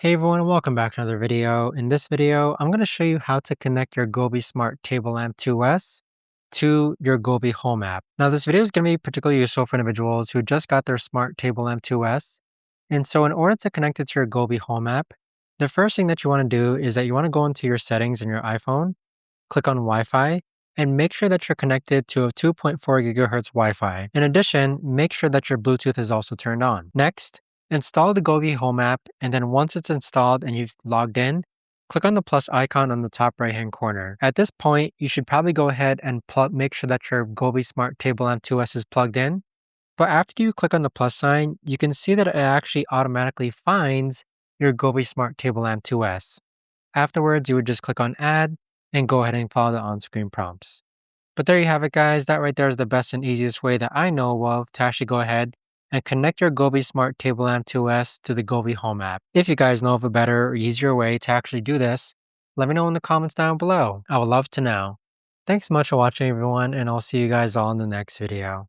Hey everyone, welcome back to another video. In this video, I'm going to show you how to connect your Govee Smart Table Lamp 2S to your Govee Home app. Now this video is going to be particularly useful for individuals who just got their Smart Table Lamp 2S. And so in order to connect it to your Govee Home app, the first thing that you want to do is that you want to go into your settings in your iPhone, click on Wi-Fi, and make sure that you're connected to a 2.4 gigahertz Wi-Fi. In addition, make sure that your Bluetooth is also turned on. Next, install the Govee Home app, and then once it's installed and you've logged in, click on the plus icon on the top right-hand corner. At this point, you should probably go ahead and make sure that your Govee Smart Table Lamp 2S is plugged in. But after you click on the plus sign, you can see that it actually automatically finds your Govee Smart Table Lamp 2S. Afterwards, you would just click on Add and go ahead and follow the on-screen prompts. But there you have it, guys. That right there is the best and easiest way that I know of to actually go ahead and connect your Govee Smart Table Lamp 2S to the Govee Home app. If you guys know of a better or easier way to actually do this, let me know in the comments down below. I would love to know. Thanks so much for watching, everyone, and I'll see you guys all in the next video.